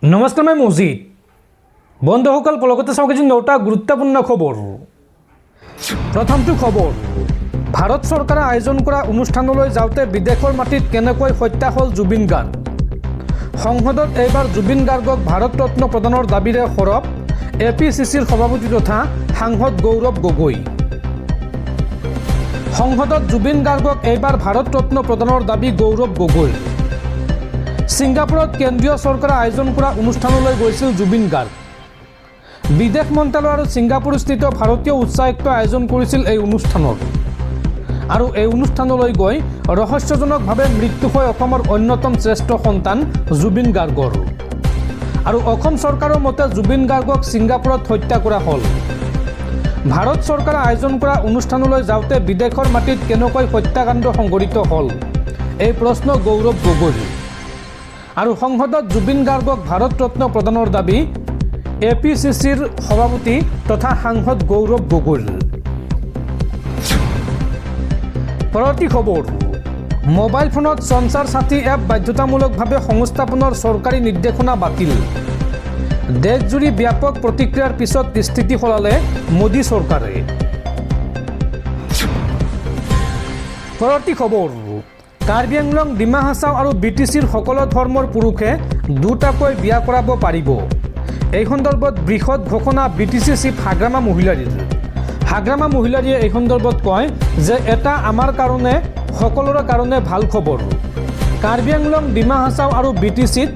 নমস্কাৰ, মই মজিদ। বন্ধুসকল, পলকতে চাওক আজি 9টা গুৰুত্বপূৰ্ণ খবৰ। প্ৰথমটো খবৰ, ভাৰত চৰকাৰে আয়োজন কৰা অনুষ্ঠানলৈ যাওঁতে বিদেশৰ মাটিত কেনেকৈ হত্যা হ'ল জুবিন গাৰ্গ। সংসদত এইবাৰ জুবিন গাৰ্গক ভাৰত ৰত্ন প্ৰদানৰ দাবীৰে সৰব APCCৰ সভাপতি তথা সাংসদ গৌৰৱ গগৈ। সংসদত জুবিন গাৰ্গক এইবাৰ ভাৰত ৰত্ন প্ৰদানৰ দাবী গৌৰৱ গগৈৰ। ছিংগাপুৰত কেন্দ্ৰীয় চৰকাৰে আয়োজন কৰা অনুষ্ঠানলৈ গৈছিল জুবিন গাৰ্গ। বিদেশ মন্ত্ৰালয় আৰু ছিংগাপুৰস্থিত ভাৰতীয় উচ্চায়ুক্তই আয়োজন কৰিছিল এই অনুষ্ঠানৰ। আৰু এই অনুষ্ঠানলৈ গৈ ৰহস্যজনকভাৱে মৃত্যু হয় অসমৰ অন্যতম শ্ৰেষ্ঠ সন্তান জুবিন গাৰ্গৰ। আৰু অসম চৰকাৰৰ মতে জুবিন গাৰ্গক ছিংগাপুৰত হত্যা কৰা হ'ল। ভাৰত চৰকাৰে আয়োজন কৰা অনুষ্ঠানলৈ যাওঁতে বিদেশৰ মাটিত কেনেকৈ হত্যাকাণ্ড সংঘটিত হ'ল, এই প্ৰশ্ন গৌৰৱ গগৈৰ। আৰু সংসদত জুবিন গাৰ্গক ভাৰত ৰত্ন প্ৰদানৰ দাবী APCCৰ সভাপতি তথা সাংসদ গৌৰৱ গগৈৰ। পৰৱৰ্তী খবৰ, মোবাইল ফোনত সঞ্চাৰ সাথী এপ বাধ্যতামূলকভাৱে সংস্থাপনৰ চৰকাৰী নিৰ্দেশনা বাতিল। দেশজুৰি ব্যাপক প্ৰতিক্ৰিয়াৰ পিছত স্থিতি সলালে মোদী চৰকাৰে। পৰৱৰ্তী খবৰ, কাৰ্বি আংলং, ডিমা হাছাও আৰু BTCৰ সকলো ধৰ্মৰ পুৰুষে দুটাকৈ বিয়া কৰাব পাৰিব। এই সন্দৰ্ভত বৃহৎ ঘোষণা BTC চিফ হাগ্ৰামা মহিলাৰীৰ। হাগ্ৰামা মহিলাৰীয়ে এই সন্দৰ্ভত কয় যে এটা আমাৰ কাৰণে সকলোৰে কাৰণে ভাল খবৰ। কাৰ্বি আংলং, ডিমা হাছাও আৰু BTCত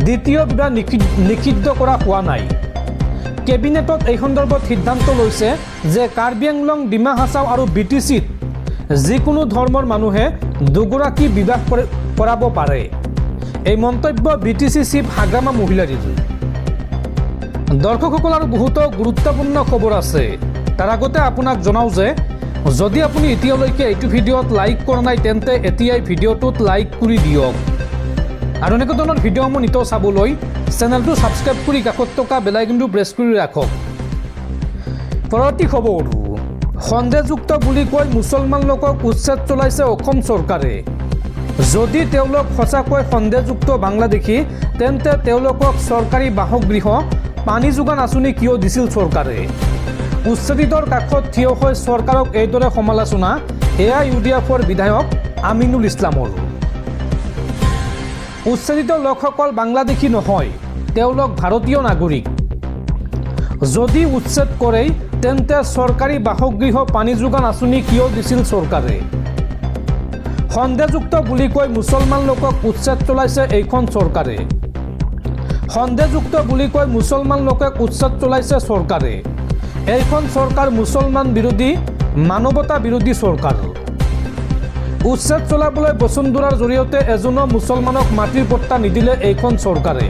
দ্বিতীয় বিবাহ নিষিদ্ধ কৰা হোৱা নাই। কেবিনেটত এই সন্দৰ্ভত সিদ্ধান্ত লৈছে যে কাৰ্বি আংলং, ডিমা হাছাও আৰু BTCত যিকোনো ধৰ্মৰ মানুহে দুগৰাকী বিবাহ কৰাব পাৰে। এই মন্তব্য BTC চিফ হাগ্ৰামা মহিলাৰীৰ। দৰ্শকসকল, আৰু বহুতো গুৰুত্বপূৰ্ণ খবৰ আছে। তাৰ আগতে আপোনাক জনাওঁ যে যদি আপুনি এতিয়ালৈকে এইটো ভিডিঅ'ত লাইক কৰা নাই তেন্তে এতিয়াই ভিডিঅ'টোত লাইক কৰি দিয়ক। আৰু এনেকুৱা ধৰণৰ ভিডিঅ'সমূহ নিতৌ চাবলৈ চেনেলটো ছাবস্ক্ৰাইব কৰি কাষত থকা বেল আইকনটো প্ৰেছ কৰি ৰাখক। পৰৱৰ্তী খবৰ, সন্দেহযুক্ত বুলি কৈ মুছলমান লোকক উচ্ছেদ চলাইছে অসম চৰকাৰে। যদি তেওঁলোক সঁচাকৈ সন্দেহযুক্ত বাংলাদেশী তেন্তে তেওঁলোকক চৰকাৰী বাসগৃহ, পানী যোগান আঁচনি কিয় দিছিল চৰকাৰে? উচ্ছেদিতৰ কাষত থিয় হৈ চৰকাৰক এইদৰে সমালোচনা AIUDFৰ বিধায়ক আমিনুল ইছলামৰ। উচ্ছেদিত লোকসকল বাংলাদেশী নহয়, তেওঁলোক ভাৰতীয় নাগৰিক। যদি উচ্ছেদ কৰে তেন্তে চৰকাৰী বাসগৃহ, পানী যোগান আঁচনি কিয় দিছিল চৰকাৰে? সন্দেহযুক্ত বুলি কৈ মুছলমান লোকক উচ্ছেদ চলাইছে এইখন চৰকাৰে। সন্দেহযুক্ত বুলি কৈ মুছলমান লোকক উচ্ছেদ চলাইছে চৰকাৰে। এইখন চৰকাৰ মুছলমান বিৰোধী, মানৱতা বিৰোধী চৰকাৰ। উচ্ছেদ চলাবলৈ বসুন্ধৰাৰ জৰিয়তে এজনো মুছলমানক মাটিৰ পট্টা নিদিলে এইখন চৰকাৰে।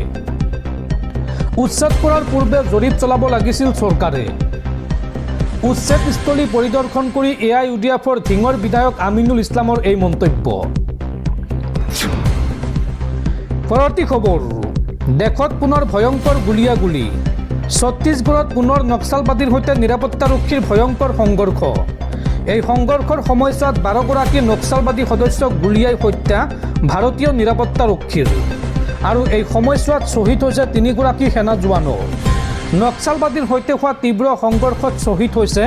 উচ্ছেদ কৰাৰ পূৰ্বে জৰীপ চলাব লাগিছিল চৰকাৰে। উচ্ছেদস্থলী পৰিদৰ্শন কৰি AIUDFৰ ধিঙৰ বিধায়ক আমিনুল ইছলামৰ এই মন্তব্য। পৰৱৰ্তী খবৰ, দেশত পুনৰ ভয়ংকৰ গুলীয়াগুলী। ছত্তীশগড়ত পুনৰ নক্সালবাদীৰ সৈতে নিৰাপত্তাৰক্ষীৰ ভয়ংকৰ সংঘৰ্ষ। এই সংঘৰ্ষৰ সময়ছোৱাত 12গৰাকী নক্সালবাদী সদস্যক গুলীয়াই হত্যা ভাৰতীয় নিৰাপত্তাৰক্ষীৰ। আৰু এই সময়ছোৱাত শ্বহীদ হৈছে 3গৰাকী সেনা জোৱানো। নক্সালবাদীৰ সৈতে হোৱা তীব্ৰ সংঘৰ্ষত শ্বহীদ হৈছে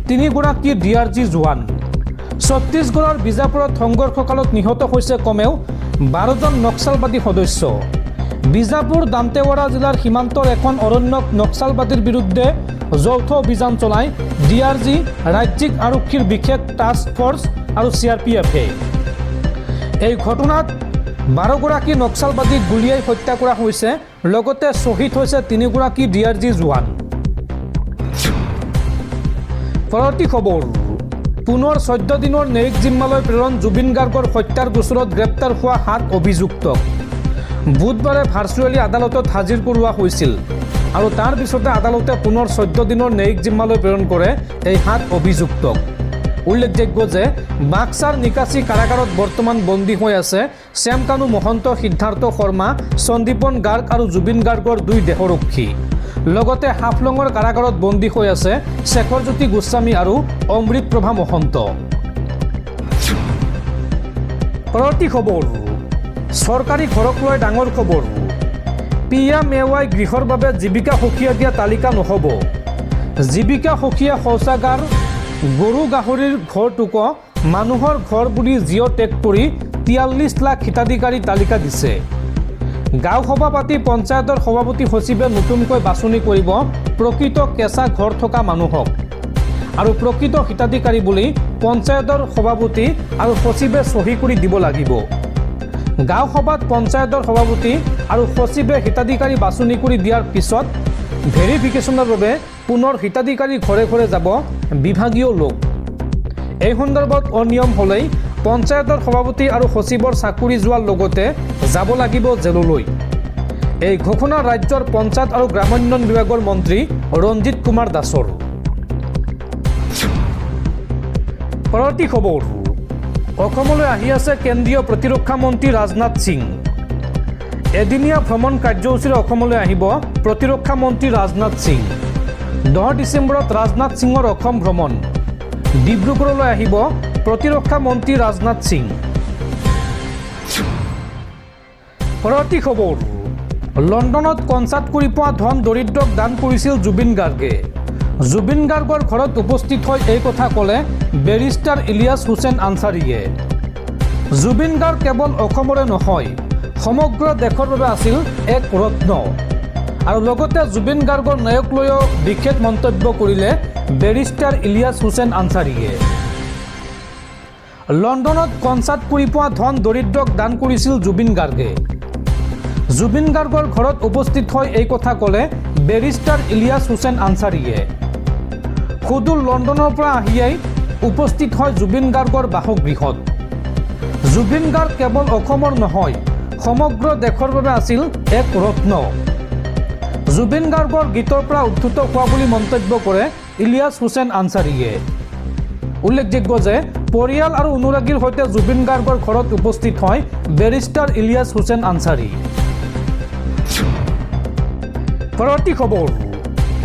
3গৰাকী DRG জোৱান। ছত্তীশগড়ৰ বিজাপুৰত সংঘৰ্ষকালত নিহত হৈছে কমেও 12জন নক্সালবাদী সদস্য। বিজাপুৰ দান্তেৱাৰা জিলাৰ সীমান্তৰ এখন অৰণ্যত নক্সালবাদীৰ বিৰুদ্ধে যৌথ অভিযান চলাই DRG, ৰাজ্যিক আৰক্ষীৰ বিশেষ টাস্ক ফ'ৰ্চ আৰু CRPFে। এই ঘটনাত 12গৰাকী নক্সালবাদীক গুলীয়াই হত্যা কৰা হৈছে, লগতে শ্বহীদ হৈছে 3গৰাকী DRG জোৱান। পৰৱৰ্তী খবৰ, পুনৰ 14 দিনৰ ন্যায়িক জিম্মালৈ প্ৰেৰণ জুবিন গাৰ্গৰ হত্যাৰ গোচৰত গ্ৰেপ্তাৰ হোৱা 7 অভিযুক্তক। বুধবাৰে ভাৰ্চুৱেলি আদালতত হাজিৰ কৰোৱা হৈছিল আৰু তাৰ পিছতে আদালতে পুনৰ 14 দিনৰ ন্যায়িক জিম্মালৈ প্ৰেৰণ কৰে এই 7 অভিযুক্তক। উল্লেখযোগ্য যে বাক্সাৰ নিকাচি কাৰাগাৰত বৰ্তমান বন্দী হৈ আছে শ্যামকানু মহন্ত, সিদ্ধাৰ্থ শৰ্মা, সন্দীপন গাৰ্গ আৰু জুবিন গাৰ্গৰ 2 দেহৰক্ষী। লগতে হাফলঙৰ কাৰাগাৰত বন্দী হৈ আছে শেখৰজ্যোতি গোস্বামী আৰু অমৃতপ্ৰভা মহন্ত। পৰৱৰ্তী খবৰ, চৰকাৰী ঘৰক লৈ ডাঙৰ খবৰ। PMAY গৃহৰ বাবে জীৱিকা সখীয়া দিয়া তালিকা নহ'ব। জীৱিকা সখীয়া শৌচাগাৰ, গৰু গাহৰিৰ ঘৰটোক মানুহৰ ঘৰ বুলি জিঅ' টেগ কৰি 43 লাখ হিতাধিকাৰী তালিকা দিছে। গাঁও সভা পাতি পঞ্চায়তৰ সভাপতি সচিবে নতুনকৈ বাছনি কৰিব প্ৰকৃত কেঁচা ঘৰ থকা মানুহক আৰু প্ৰকৃত হিতাধিকাৰী বুলি পঞ্চায়তৰ সভাপতি আৰু সচিবে চহী কৰি দিব লাগিব। গাঁও সভাত পঞ্চায়তৰ সভাপতি আৰু সচিবে হিতাধিকাৰী বাছনি কৰি দিয়াৰ পিছত ভেৰিফিকেশ্যনৰ বাবে পুনৰ হিতাধিকাৰী ঘৰে ঘৰে যাব বিভাগীয় লোক। এই সন্দৰ্ভত অনিয়ম হ'লেই পঞ্চায়তৰ সভাপতি আৰু সচিবৰ চাকৰি যোৱাৰ লগতে যাব লাগিব জেললৈ। এই ঘোষণা ৰাজ্যৰ পঞ্চায়ত আৰু গ্ৰামোন্নয়ন বিভাগৰ মন্ত্ৰী ৰঞ্জিত কুমাৰ দাসৰ। পৰৱৰ্তী খবৰ, অসমলৈ আহি আছে কেন্দ্ৰীয় প্ৰতিৰক্ষা মন্ত্ৰী ৰাজনাথ সিং। এদিনীয়া ভ্ৰমণ কাৰ্যসূচীৰে অসমলৈ আহিব প্ৰতিৰক্ষা মন্ত্ৰী ৰাজনাথ সিং। 10 ডিচেম্বৰত ৰাজনাথ সিঙৰ অসম ভ্ৰমণ। ডিব্ৰুগড়লৈ আহিব প্ৰতিৰক্ষা মন্ত্ৰী ৰাজনাথ সিং। পৰৱৰ্তী খবৰ, লণ্ডনত কনচাৰ্ট কৰি পোৱা ধন দৰিদ্ৰক দান কৰিছিল জুবিন গাৰ্গে। জুবিন গাৰ্গৰ ঘৰত উপস্থিত হৈ এই কথা ক'লে বেৰিষ্টাৰ ইলিয়াছ হুছেইন আনচাৰীয়ে। জুবিন গাৰ্গ কেৱল অসমৰে নহয়, সমগ্ৰ দেশৰ বাবে আছিল এক ৰত্ন। আৰু লগতে জুবিন গাৰ্গৰ ন্যায়ক লৈও বিশেষ মন্তব্য কৰিলে বেৰিষ্টাৰ ইলিয়াছ হুছেইন আনচাৰীয়ে। লণ্ডনত কনচাৰ্ট কৰি পোৱা ধন দৰিদ্ৰক দান কৰিছিল জুবিন গাৰ্গে। জুবিন গাৰ্গৰ ঘৰত উপস্থিত হৈ এই কথা ক'লে বেৰিষ্টাৰ ইলিয়াছ হুছেইন আনচাৰীয়ে। সুদূৰ লণ্ডনৰ পৰা আহিয়েই উপস্থিত হয় জুবিন গাৰ্গৰ বাসগৃহত। জুবিন গাৰ্গ কেৱল অসমৰ নহয়, সমগ্ৰ দেশৰ বাবে আছিল এক ৰত্ন। জুবিন গাৰ্গৰ গীতৰ পৰা উদ্ধৃত হোৱা বুলি মন্তব্য কৰে ইলিয়াছ হুছেইন আনচাৰীয়ে। উল্লেখযোগ্য যে পৰিয়াল আৰু অনুৰাগীৰ সৈতে জুবিন গাৰ্গৰ ঘৰত উপস্থিত হয় বেৰিষ্টাৰ ইলিয়াছ হুছেইন আনচাৰী। পৰৱৰ্তী খবৰ,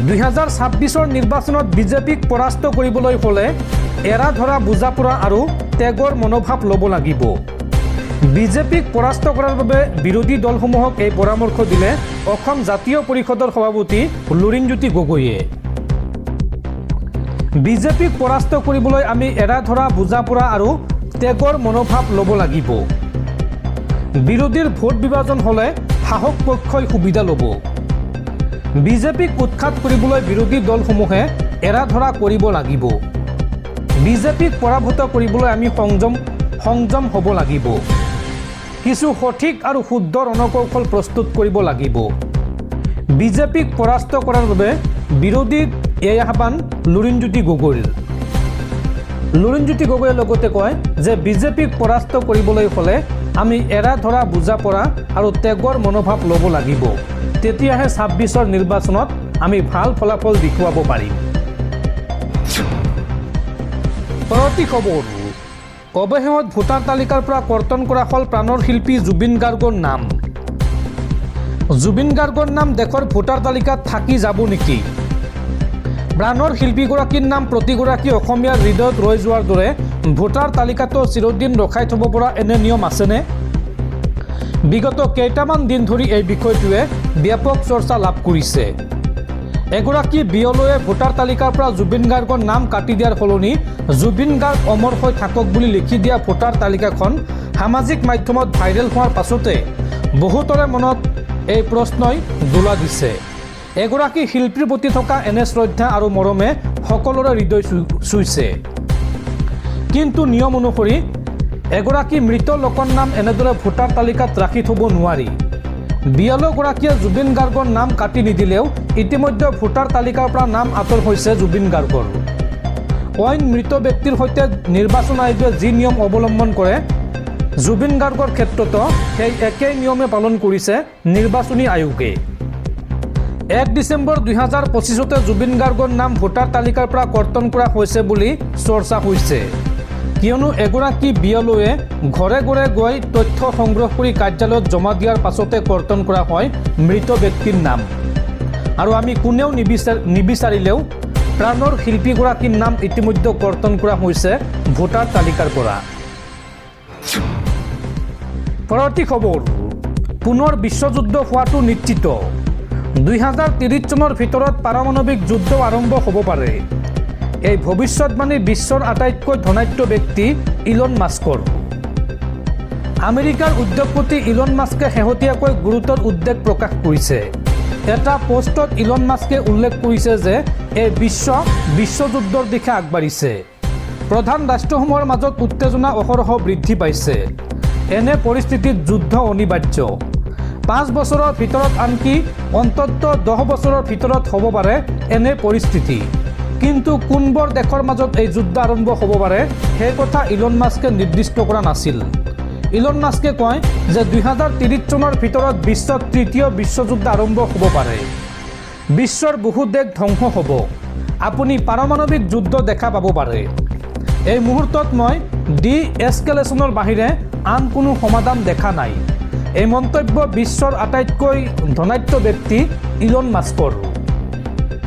2026 নিৰ্বাচনত বিজেপিক পৰাস্ত কৰিবলৈ হ'লে এৰা ধৰা বুজাপৰা আৰু ত্যাগৰ মনোভাৱ ল'ব লাগিব। বিজেপিক পৰাস্ত কৰাৰ বাবে বিৰোধী দলসমূহক এই পৰামৰ্শ দিলে অসম জাতীয় পৰিষদৰ সভাপতি লুৰিণজ্যোতি গগৈয়ে। বিজেপিক পৰাস্ত কৰিবলৈ আমি এৰা ধৰা বুজাপৰা আৰু ত্যাগৰ মনোভাৱ ল'ব লাগিব। বিৰোধীৰ ভোট বিভাজন হ'লে শাসক পক্ষই সুবিধা ল'ব। বিজেপিক উৎখাত কৰিবলৈ বিৰোধী দলসমূহে এৰা ধৰা কৰিব লাগিব। বিজেপিক পৰাভূত কৰিবলৈ আমি সংযম হ'ব লাগিব। কিছু সঠিক আৰু শুদ্ধ ৰণকৌশল প্ৰস্তুত কৰিব লাগিব। বিজেপিক পৰাস্ত কৰাৰ বাবে বিৰোধীক এই আহ্বান লুৰিণজ্যোতি গগৈৰ। লুৰিণজ্যোতি গগৈয়ে লগতে কয় যে বিজেপিক পৰাস্ত কৰিবলৈ হ'লে আমি এৰা ধৰা বুজাপৰা আৰু ত্যাগৰ মনোভাৱ ল'ব লাগিব। তেতিয়াহে 26 নিৰ্বাচনত আমি ভাল ফলাফল দেখুৱাব পাৰিম। পৰৱৰ্তী খবৰ, অৱশেষত ভোটাৰ তালিকাৰ পৰা কৰ্তন কৰা হ'ল প্ৰাণৰ শিল্পী জুবিন গাৰ্গৰ নাম। জুবিন গাৰ্গৰ নাম দেশৰ ভোটাৰ তালিকাত থাকি যাব নেকি? প্ৰাণৰ শিল্পীগৰাকীৰ নাম প্ৰতিগৰাকী অসমীয়াৰ হৃদয়ত ৰৈ যোৱাৰ দৰে ভোটাৰ তালিকাতো চিৰদিন ৰখাই থ'ব পৰা এনে নিয়ম আছেনে? বিগত কেইটামান দিন ধৰি এই বিষয়টোৱে ব্যাপক চৰ্চা লাভ কৰিছে। এগৰাকী বিয়লয়ে ভোটাৰ তালিকাৰ পৰা জুবিন গাৰ্গৰ নাম কাটি দিয়াৰ সলনি জুবিন গাৰ্গ অমৰ হৈ থাকক বুলি লিখি দিয়া ভোটাৰ তালিকাখন সামাজিক মাধ্যমত ভাইৰেল হোৱাৰ পাছতে বহুতৰে মনত এই প্ৰশ্নই দোলা দিছে। এগৰাকী শিল্পীৰ প্ৰতি থকা এনে শ্ৰদ্ধা আৰু মৰমে সকলোৰে হৃদয় চুইছে। কিন্তু নিয়ম অনুসৰি এগৰাকী মৃত লোকৰ নাম এনেদৰে ভোটাৰ তালিকাত ৰাখি থ'ব নোৱাৰি। বিয়লগৰাকীয়ে জুবিন গাৰ্গৰ নাম কাটি নিদিলেও ইতিমধ্যে ভোটাৰ তালিকাৰ পৰা নাম আঁতৰ হৈছে জুবিন গাৰ্গৰ। অইন মৃত ব্যক্তিৰ সৈতে নিৰ্বাচন আয়োগে যি নিয়ম অৱলম্বন কৰে জুবিন গাৰ্গৰ ক্ষেত্ৰতো সেই একেই নিয়মে পালন কৰিছে নিৰ্বাচনী আয়োগে। 1 ডিচেম্বৰ 2025 জুবিন গাৰ্গৰ নাম ভোটাৰ তালিকাৰ পৰা কৰ্তন কৰা হৈছে বুলি চৰ্চা হৈছে। কিয়নো এগৰাকী বিয়লয়ে ঘৰে ঘৰে গৈ তথ্য সংগ্ৰহ কৰি কাৰ্যালয়ত জমা দিয়াৰ পাছতে কৰ্তন কৰা হয় মৃত ব্যক্তিৰ নাম। আৰু আমি কোনেও নিবিচাৰিলেও প্ৰাণৰ শিল্পীগৰাকীৰ নাম ইতিমধ্যে কৰ্তন কৰা হৈছে ভোটাৰ তালিকাৰ পৰা। পৰৱৰ্তী খবৰ, পুনৰ বিশ্বযুদ্ধ হোৱাটো নিশ্চিত। 2030 চনৰ ভিতৰত পাৰমাণৱিক যুদ্ধ আৰম্ভ হ'ব পাৰে। এই ভৱিষ্যতবাণী বিশ্বৰ আটাইতকৈ ধনাঢ্য ব্যক্তি ইলন মাস্কৰ। আমেৰিকাৰ উদ্যোগপতি ইলন মাস্কে শেহতীয়াকৈ গুৰুতৰ উদ্বেগ প্ৰকাশ কৰিছে। এটা পোষ্টত ইলন মাস্কে উল্লেখ কৰিছে যে এই বিশ্বযুদ্ধৰ দিশে আগবাঢ়িছে। প্ৰধান ৰাষ্ট্ৰসমূহৰ মাজত উত্তেজনা অহৰহ বৃদ্ধি পাইছে। এনে পৰিস্থিতিত যুদ্ধ অনিবাৰ্য। 5 বছৰৰ ভিতৰত আনকি অন্ততঃ 10 বছৰৰ ভিতৰত হ'ব পাৰে এনে পৰিস্থিতি। কিন্তু কোনবোৰ দেশৰ মাজত এই যুদ্ধ আৰম্ভ হ'ব পাৰে সেই কথা ইলন মাস্কে নিৰ্দিষ্ট কৰা নাছিল। ইলন মাস্কে কয় যে 2030 চনৰ ভিতৰত বিশ্বত তৃতীয় বিশ্বযুদ্ধ আৰম্ভ হ'ব পাৰে। বিশ্বৰ বহু দেশ ধ্বংস হ'ব। আপুনি পাৰমাণৱিক যুদ্ধ দেখা পাব পাৰে। এই মুহূৰ্তত মই ডি-এস্কেলেশ্যনৰ বাহিৰে আন কোনো সমাধান দেখা নাই। এই মন্তব্য বিশ্বৰ আটাইতকৈ ধনাঢ্য ব্যক্তি ইলন মাস্কৰ।